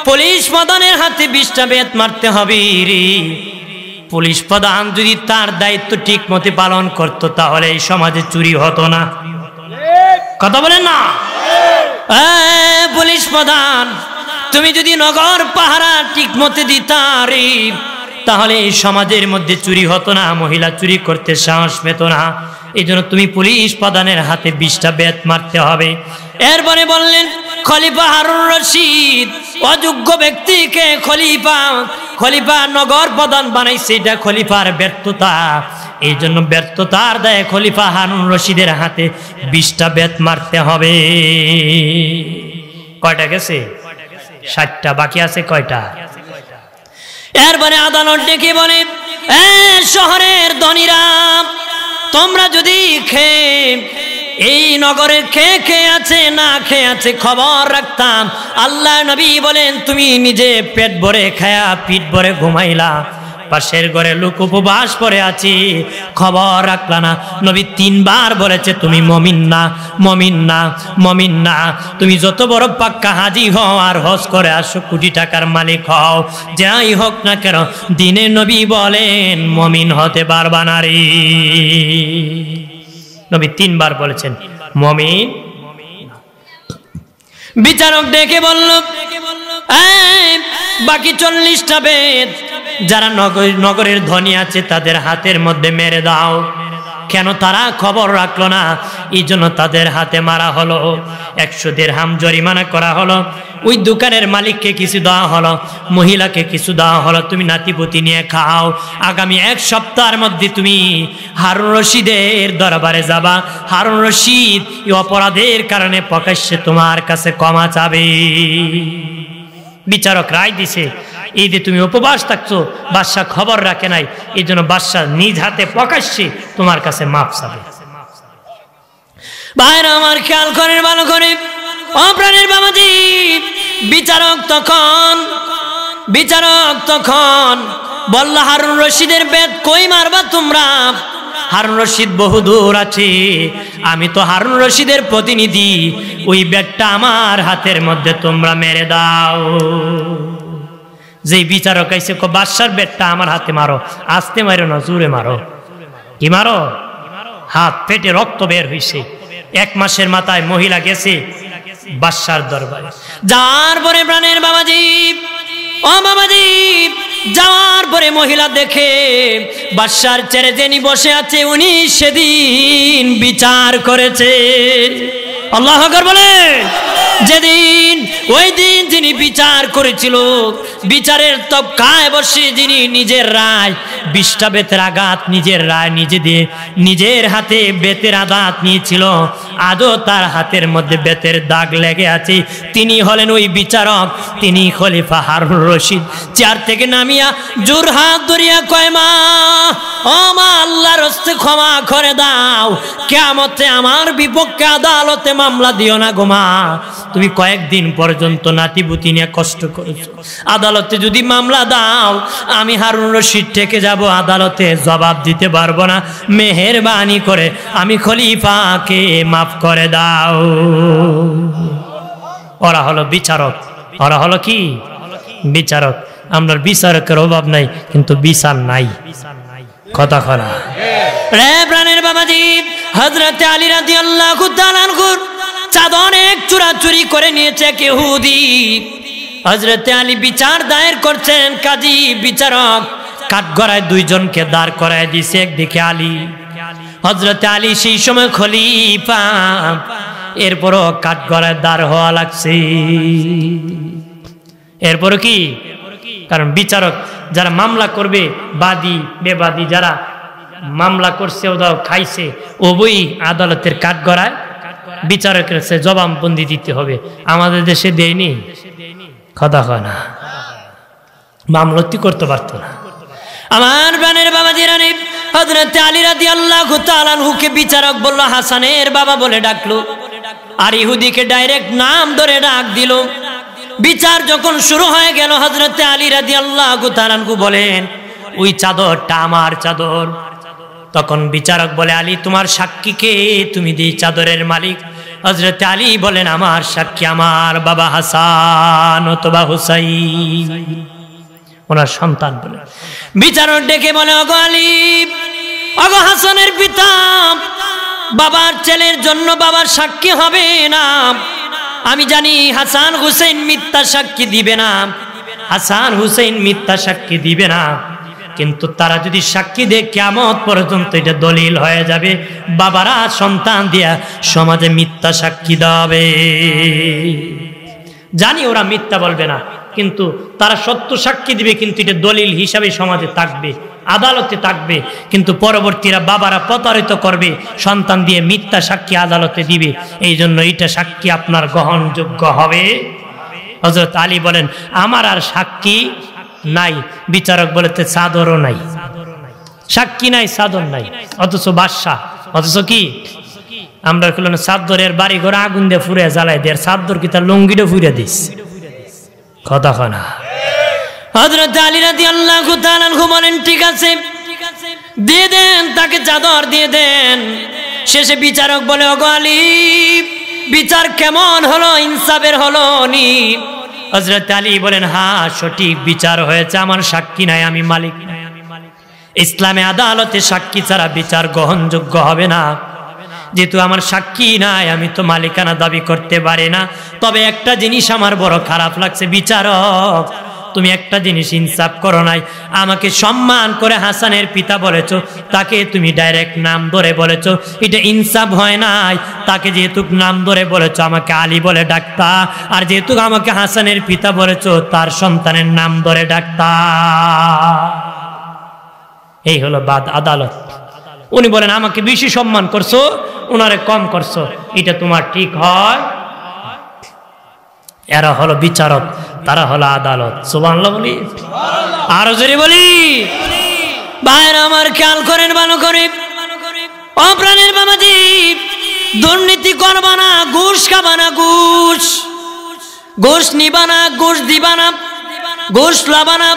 পুলিশ প্রধানের হাতে 20টা বেত মারতে হবে রে। পুলিশ প্রধান যদি তার দায়িত্ব ঠিক মতো পালন করতো তাহলে এই সমাজে চুরি হতো না। কথা বলেন না? পুলিশ প্রধান তুমি যদি নগর পাহারা ঠিক মতো দিতা রে, তাহলে এই সমাজের মধ্যে চুরি হতো না, মহিলা চুরি করতে সাহস পেত না। এই জন্য তুমি পুলিশ প্রধানের হাতে 20টা বেত মারতে হবে। এরপরে বললেন, খলিফা হারুন রশিদ অযোগ্য ব্যক্তিকে খলিফা নগর প্রধান বানাইছে, এটা খলিফার ব্যর্থতা। এই জন্য ব্যর্থতার দায়ে খলিফা হারুন রশিদের হাতে 20টা বেত মারতে হবে। কয়টা গেছে? 60টা। বাকি আছে কয়টা? এরপরে আদালত ডেকে বলে, শহরের ধনীরা তোমরা যদি এই নগরের কে আছে না খেয়ে আছে খবর রাখতাম। আল্লাহ নবী বলেন, তুমি নিজে পেট ভরে খায়া পিঠ ভরে ঘুমাইলা, পাশের ঘরে লোক উপবাস করে আছি, খবর রাখলা না। নবী 3 বার বলেছে তুমি মমিন না, মমিন না, মমিন না। তুমি যত বড় পাক্কা হাজি হও আর হজ করে আসো, কোটি টাকার মালিক হও, যাই হোক না কেন, দিনে নবী বলেন মমিন হতে পারবা না রে। নবী 3 বার বলেছেন মমিন। বিচারক ডেকে বলল, বাকি 40টা বেত যারা নগরের ধনী আছে তাদের হাতের মধ্যে মেরে দাও। কেন তারা খবর রাখলো না, এই জন্য তাদের হাতে মারা হলো। 100 দিরহাম জরিমানা করা হলো। ওই দোকানের মালিককে কিছু দেওয়া হলো, মহিলাকে কিছু দেওয়া হলো, তুমি নাতিপুতি নিয়ে খাও। আগামী 1 সপ্তাহের মধ্যে তুমি হারুন রশিদের দরবারে যাবা। হারুন রশিদ এই অপরাধের কারণে প্রকাশ্যে তোমার কাছে ক্ষমা চাবে। বিচারক রায় দিছে, এই যে তুমি উপবাস থাকছো, বাদশা খবর রাখে নাই, এই জন্য বাদশা নিজ হাতে প্রকাশ্যে তোমার কাছে মাফ চাবে। ভাইরা আমার খেয়াল করেন ভালো করে, অপ্রাণের বাবাজি। বিচারক তখন বলল হারুন রশিদের বেত কই মারবা তোমরা? হারুন রশিদ বহুদূর আছে, আমি তো হারুন রশিদের প্রতিনিধি, ওই বেতটা আমার হাতের মধ্যে তোমরা মেরে দাও। যেই বিচারক আইছে কো বাদশার বেতটা আমার হাতে মারো, আস্তে মারো না জোরে মারো। কি মারো? হাত পেটে রক্ত বের হইছে। 1 মাসের মাথায় মহিলা গেছে বাদশার দরবারে, যাওয়ার পরে প্রাণের বাবাজি, ও বাবাজি, যাওয়ার পরে মহিলা দেখে বাদশার চেয়ারে যিনি বসে আছে উনি সেদিন বিচার করেছে। আল্লাহু আকবার বলে। যেদিন ওই দিন যিনি বিচার করেছিল, বিচারের তবকায় বসে যিনি নিজের রায় 20টা বেতের আঘাত, নিজের রায় নিজে দিয়ে নিজের হাতে বেতের আঘাত নিয়েছিল, আজও তার হাতের মধ্যে বেতের দাগ লেগে আছে। তিনি হলেন ওই বিচারক, তিনি খলিফা হারুন রশিদ। চেয়ার থেকে নামিয়া জোর হাত ধরিয়া কয়, মা, ও মা, আল্লাহর হস্তে ক্ষমা করে দাও, কিয়ামতে আমার বিপক্ষে আদালতে মামলা দিও না গো মা। তুমি কয়েকদিন পর্যন্ত নাতিপুতি নিয়ে কষ্ট করেছো, আদালতে যদি মামলা দাও আমি হারুন রশিদ থেকে যাব, আদালতে জবাব দিতে পারবো না, মেহেরবানি করে আমি খলিফাকে মাফ করে দাও। ওরা হলো বিচারক, ওরা হলো কি বিচারক। আমরা বিচারকের অভাব নাই, কিন্তু বিচার নাই। কথা খরা রে প্রাণের বাবাজি। হযরত আলী রাদিয়াল্লাহু তাআলা আনহু চাদর এক চুরাচুরি করে নিয়েছে এক ইহুদি। হযরত আলী বিচার দায়ের করছেন, কাজী বিচারক কাঠগড়ায় 2 জনকে দাঁড় করায় দিয়েছে, একদিকে আলী। হযরত আলী সেই সময় খলিফা, এরপরও কাঠগড়ায় দাঁড় হওয়া লাগছে। এরপর কি? কারণ বিচারক যারা মামলা করবে, বাদী বেবাদী যারা মামলা করছে ওরা খাইছে, উভয়ই আদালতের কাঠগড়ায় বিচারকের কাছে জবানবন্দি দিতে হবে। আমাদের দেশে দেয়নি, কথা হয় না, মামলতি করতে পারতো না। আমার প্রাণের বাবাজি রানী হযরত আলী রাদিয়াল্লাহু তাআলা আনহুকে বিচারক বলল হাসানের বাবা বলে ডাকলো, আর ইহুদিকে ডাইরেক্ট নাম ধরে ডাক দিল। বিচার যখন শুরু হয়ে গেল, হযরত আলী রাদিয়াল্লাহু তাআলা আনহু বলেন, ওই চাদরটা আমার চাদর। তখন বিচারক বলে, আলী তোমার সাক্ষী কে? তুমি যে চাদরের মালিক। হযরত আলী বলেন, আমার সাক্ষী আমার বাবা হাসান অথবা হুসাইন, ওনার সন্তান বলে। বিচারক ডেকে বলে, ওগো আলী, ওগো হাসানের পিতা, বাবার ছেলের জন্য বাবার সাক্ষী হবে না। আমি জানি হাসান হুসাইন মিথ্যা সাক্ষী দিবে না, হাসান হুসাইন মিথ্যা সাক্ষী দিবে না, কিন্তু তারা যদি সাক্ষী দেয় কিয়ামত পর্যন্ত এটা দলিল হয়ে যাবে, বাবারা সন্তান দিয়া সমাজে মিথ্যা সাক্ষী দেবে। জানি ওরা মিথ্যা বলবে না, কিন্তু তারা সত্য সাক্ষী দিবে, কিন্তু এটা দলিল হিসাবে সমাজে থাকবে, আদালতে থাকবে। কিন্তু পরবর্তীরা বাবারা প্রতারিত করবে, সন্তান দিয়ে মিথ্যা সাক্ষী আদালতে দিবে। এই জন্য এটা সাক্ষী আপনার গ্রহণযোগ্য হবে। হযরত আলী বলেন, আমার আর সাক্ষী নাই। বিচারক বলেছে, চাদরও নাই, সাক্ষী নাই, চাদর নাই, অথচ বাদশা, অথচ কি আমরা চাদরের বাড়ি ঘরে আগুন দিয়ে ফুরে জ্বালাই দিয়ে, চাদর কি তার লুঙ্গিটা ফুরে দিস, কথা না। হযরত আলী রাদিয়াল্লাহু তাআলা আনহু বলেন, ঠিক আছে দিয়ে দেন, তাকে চাদর দিয়ে দেন। শেষে বিচারক বলে, ওগো আলী, বিচার কেমন হলো, ইনসাফের হলো নি? হযরত আলী বলেন, হ্যাঁ সঠিক বিচার হয়েছে, আমার সাক্ষী নাই, আমি মালিক। ইসলামে আদালতে সাক্ষী ছাড়া বিচার গ্রহণযোগ্য হবে না। যেহেতু আমার সাক্ষী নাই, আমি তো মালিকানা দাবি করতে পারি না। তবে একটা জিনিস আমার বড় খারাপ লাগছে, বিচারক তুমি একটা জিনিস ইনসাফ করো নাই। আমাকে সম্মান করে হাসানের পিতা বলেছো, তাকে তুমি ডাইরেক্ট নাম ধরে বলেছো, এটা ইনসাফ হয় নাই। তাকে যেহেতু নাম ধরে বলেছো, আমাকে আলী বলে ডাকতা, আর যেহেতু আমাকে হাসানের পিতা বলেছো, তার সন্তানের নাম ধরে ডাকতা। এই হলো বাদ আদালত। উনি বলেন, আমাকে বেশি সম্মান করছো, উনারে কম করছো, এটা তোমার ঠিক হয়? এরা হলো বিচারক, তারা হলো আদালত। সুবহানাল্লাহ বলি, আরো জোরে বলি। ভাইরা আমার খেয়াল করেন ভালো করে, অপ্রাণের বাবাজি, দুর্নীতি করবা না, ঘুষ খাবা না, ঘুষ নিবা না, ঘুষ দিবা না, ঘুষ লাবা না,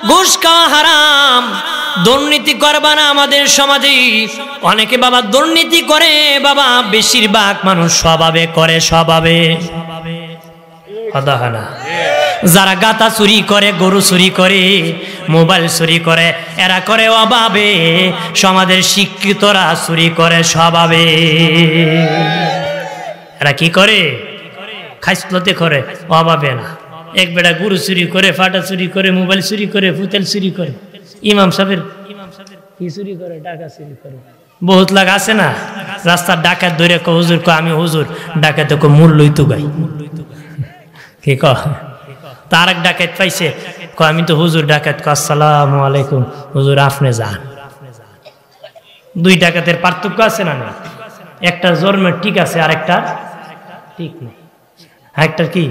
ঘুষ খাওয়া হারাম। দুর্নীতি করবা না। আমাদের সমাজে অনেকে বাবা দুর্নীতি করে বাবা, বেশিরভাগ মানুষ স্বভাবে করে, স্বভাবে। কথা হয় না? যারা গাতা চুরি করে, গরু চুরি করে, মোবাইল চুরি করে, এরা করে অভাবে। সমাজের শিক্ষিতরা চুরি করে স্বভাবে। এরা কি করে? খাইসলতে করে, অভাবে না। এক বেটা গরু চুরি করে, ফাটা চুরি করে, মোবাইল চুরি করে, ফুতেল চুরি করে, ইমাম সাহেবের কি চুরি করে, টাকা চুরি করে। বহুত লাগ আছে না রাস্তার ডাকাত ধরে হুজুর কো আমি হুজুর, ডাকাত মূল্যই তো গাই। কি কয়? তার এক ডাকাত পাইছে, আমি তো হুজুর ডাকাত। আসসালামু আলাইকুম হুজুর, আপনি যান। দুই ডাকাতের পার্থক্য আছে না? একটা জন্মের ঠিক আছে, আর একটা ঠিক নেই। একটা কি,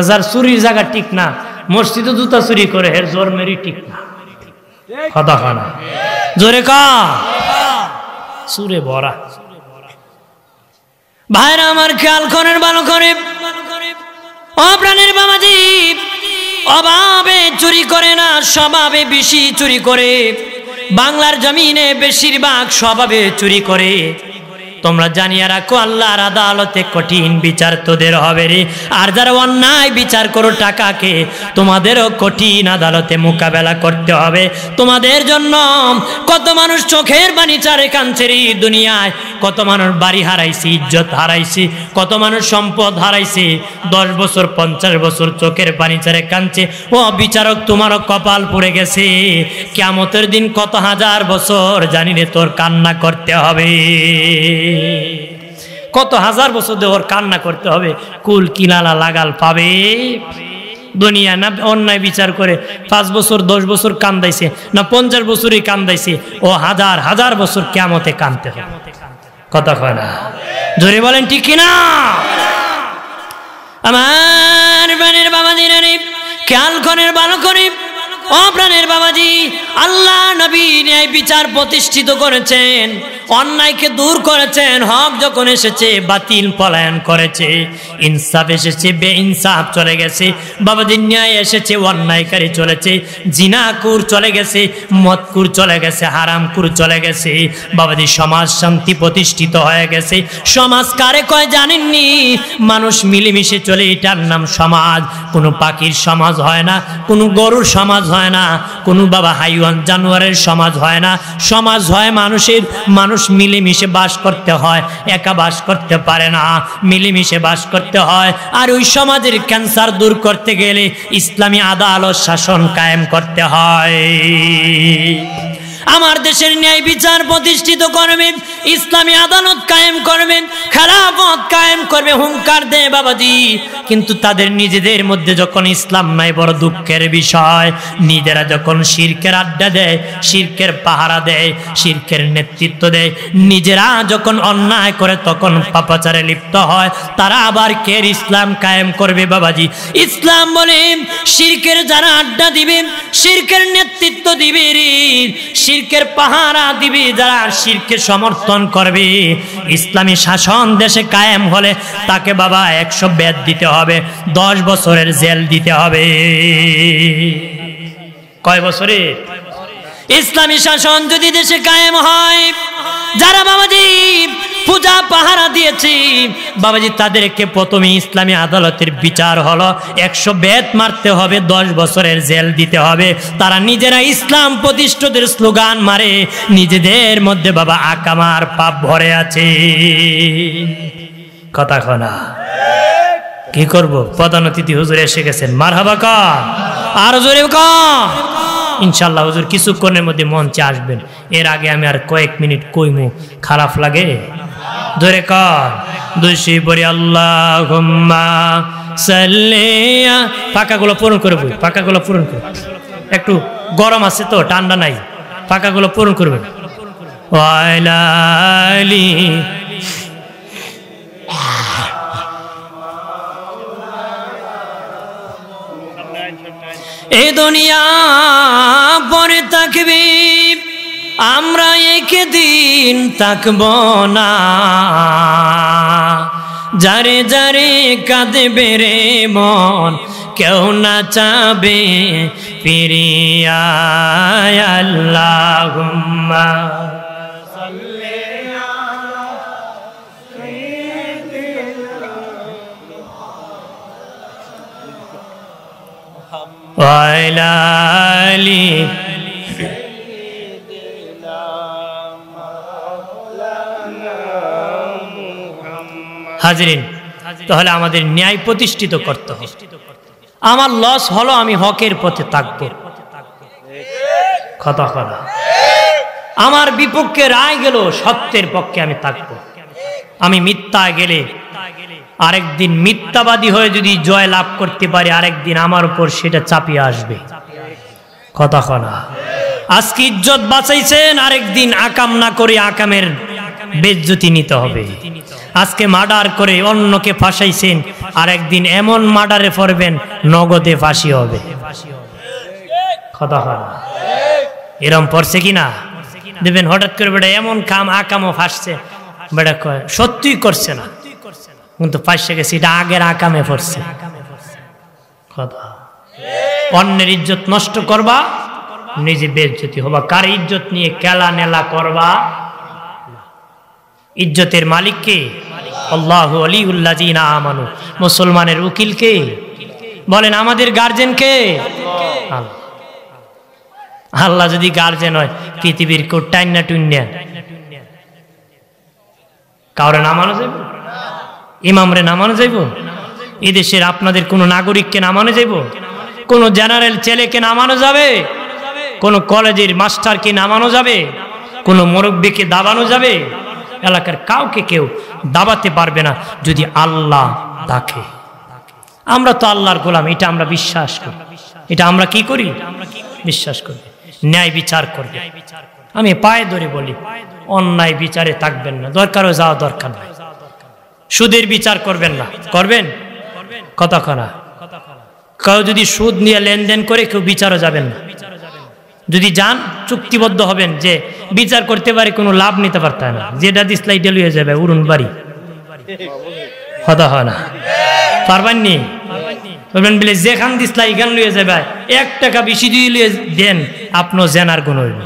যার চুরির জায়গা ঠিক না, মসজিদে জুতা চুরি করে, এর জন্মেরই ঠিক না। কথা হয় না? জোরে কা সুরে ভরা। ভাইরা আমার, খেয়াল করেন ভালো করে। অপ্রাণের বাবাজি অভাবে চুরি করে না, স্বভাবে বেশি চুরি করে। বাংলার জমিনে বেশিরভাগ স্বভাবে চুরি করে। তোমরা জানিয়ে রাখো, আল্লাহর আদালতে কঠিন বিচার তোদের হবে রে। আর যারা অন্যায় বিচার করো টাকাকে, তোমাদেরও কঠিন আদালতে মোকাবেলা করতে হবে। তোমাদের জন্য কত মানুষ চোখের পানি চারে কাঁদছে রে দুনিয়ায়। কত মানুষ বাড়ি হারাইছে, ইজ্জত হারাইছে, কত মানুষ সম্পদ হারাইছে। 10 বছর 50 বছর চোখের পানি চারে কাঁদছে। ও বিচারক, তোমারও কপাল পড়ে গেছে। কিয়ামতের দিন কত হাজার বছর জানি রে তোর কান্না করতে হবে। কত হাজার বছর ওর কান্না করতে হবে। কুল কিনালা লাগাল পাবে দুনিয়া না? অন্যায় বিচার করে 5 বছর 10 বছর কান্দাইছে না, 50 বছরই কান্দাইছে, ও হাজার হাজার বছর কিয়ামতে কাঁদতে হবে। কথা কয় না? জোরে বলেন ঠিক কিনা? আমার প্রাণের বাবাজি রে, খেয়াল করেন ভালো করে। ও প্রাণের বাবাজি, আল্লাহ নবী ন্যায় বিচার প্রতিষ্ঠিত করেছেন, অন্যায়কে দূর করেছেন। হক যখন এসেছে বাতিল পলায়ন করেছে, ইনসাফ এসেছে বেইনসাফ চলে গেছে। বাবাজি ন্যায় এসেছে, অন্যায়কারী চলেছে, জিনাকুর চলে গেছে, মদকুর চলে গেছে, হারামকুর চলে গেছে। বাবাজি সমাজ শান্তি প্রতিষ্ঠিত হয়ে গেছে। সমাজ কারে কয় জানেননি? মানুষ মিলেমিশে চলে, এটার নাম সমাজ। কোনো পাখির সমাজ হয় না, কোনো গরুর সমাজ হয় না, কোনো বাবা হাইওয়ান জানোয়ারের সমাজ হয় না। সমাজ হয় মানুষের। মানুষ মিলেমিশে বাস করতে হয়, একা বাস করতে পারে না, মিলেমিশে বাস করতে হয়। আর ওই সমাজের ক্যান্সার দূর করতে গেলে ইসলামী আদালত শাসন কায়েম করতে হয়। আমার দেশের ন্যায় বিচার প্রতিষ্ঠিত করবেন, ইসলামী আদালত কায়েম করবেন, খেলাফত কায়েম করবে, হুঙ্কার দেয় বাবাজি। কিন্তু তাদের নিজেদের মধ্যে যখন ইসলাম নাই, বড় দুঃখের বিষয়। নিজেরা যখন শিরকের আড্ডা দেয়, শিরকের পাহারা দেয়, শিরকের নেতৃত্ব দেয়, নিজেরা যখন অন্যায় করে তখন পাপাচারে লিপ্ত হয়, তারা আবার কে ইসলাম কায়েম করবে বাবাজি? ইসলাম বলে শিরকের যারা আড্ডা দিবে, শিরকের নেতৃত্ব দিবে, শিরকের পাহারা দিবে, যারা শিরকে সমর্থন করবে, ইসলামী শাসন দেশে কায়েম হলে তাকে বাবা 100 বেত দিতে হবে, 10 বছরের জেল দিতে হবে। কয় বছরে? ইসলামী শাসন যদি দেশে কায়েম হয়, যারা বাবাজি পূজা পাহারা দিয়েছে বাবাজি, তাদেরকে প্রথমে ইসলামী আদালতের বিচার হলো 100 বেত মারতে হবে, 10 বছরের জেল দিতে হবে। তারা নিজেরা ইসলাম প্রতিষ্ঠাদের স্লোগান মারে, নিজেদের মধ্যে বাবা আকামার পাপ ভরে আছে। কথা কনা কি করব? প্রধান অতিথি হুজুর এসে গেছেন, মারহাবা কা আর জোরে কা। ইনশাআল্লাহ হুজুর কিছুক্ষণের মধ্যে মঞ্চে আসবেন। এর আগে আমি আর কয়েক মিনিট কইমু, খারাপ লাগে? ধরে কর দুশি বলি আল্লাহুম্মা সাল্লি। পাকাগুলো পূরণ করে বই, পাকাগুলো পূরণ করে। একটু গরম আছে তো, ঠান্ডা নাই, পাকাগুলো পূরণ করবেন। ওয়াইলালি এই দুনিয়া পরে থাকবে, আমরা একদিন থাকব না। যারে যারে কাঁদবে রে মন কেউ না চাবে ফিরিয়া আল্লাহুম্মা সাল্লি আলা সাইয়্যিদিনা মুহাম্মদ ওয়া আলা আলি হাজিরিন, তাহলে আমাদের ন্যায় প্রতিষ্ঠিত করতে হবে। আমার লস হলো আমি হকের পথে থাকব, কথা কথা আমার বিপক্ষে রায় গেল সত্যের পক্ষে আমি থাকব। আমি মিথ্যা গেলে আরেকদিন মিথ্যাবাদী হয়ে যদি জয় লাভ করতে পারি আরেকদিন আমার উপর সেটা চাপিয়ে আসবে, কথা কথা আজকে ইজ্জত বাঁচাইছেন আরেকদিন আকাম না করে আকামের বেজ্জতি নিতে হবে। আজকে মার্ডার করে অন্যকে ফাঁসাইছেন আরেকদিন এমন মার্ডারে পড়বেন নগদে ফাঁসি হবে, কথা কথা এরম পড়ছে কিনা দেখবেন হঠাৎ করে বেটা এমন কাম আকামও ফাঁসছে বেটা কয় সত্যিই করছে না কিন্তু ফাঁসে গেছে এটা আগের আকামে পড়ছে, কথা অন্যের ইজ্জত নষ্ট করবা নিজে বেজ্জতি হবা, কার ইজ্জত নিয়ে কেলা নেলা করবা। ইজ্জতের মালিক কে? আল্লাহু ওয়ালিউল্লাযিনা আমানু। মুসলমানের উকিল কে? বলেন আমাদের গার্জেন কে? আল্লাহ। আল্লাহ যদি গার্জেন হয় পৃথিবীর কেউ টাইনা টুইনা কাউরে নামানো যাইব? ইমামরে নামানো যাইব? এদেশের আপনাদের কোন নাগরিককে নামানো যাইব? কোন জেনারেল ছেলেকে নামানো যাবে? কোন কলেজের মাস্টারকে নামানো যাবে? কোন মুরব্বীকে দাবানো যাবে? এলাকার কাউকে কেউ দাবাতে পারবে না যদি আল্লাহ ডাকে। আমরা তো আল্লাহর গোলাম, এটা আমরা বিশ্বাস করি। এটা আমরা কি করি? বিশ্বাস করি। ন্যায় বিচার করবে। আমি পায়ে ধরে বলি অন্যায় বিচারে থাকবেন না, দরকারও যাওয়া দরকার নাই। সুদের বিচার করবেন না, করবেন? কথা কনা কেউ যদি সুদ নিয়ে লেনদেন করে কেউ বিচারও যাবেন না। যদি যান চুক্তিবদ্ধ হবেন যে বিচার করতে পারে কোনো লাভ নিতে পারত না, যেটা দিসলাই ডেলিয়ে যাবে উড়ুন বাড়ি, কথা হয় না পারবেন নি বলবেন বলে যেখান দিসলাই গান লুয়ে যাবে 1 টাকা বেশি দিয়ে দেন আপনার জেনার গুণ হইবে।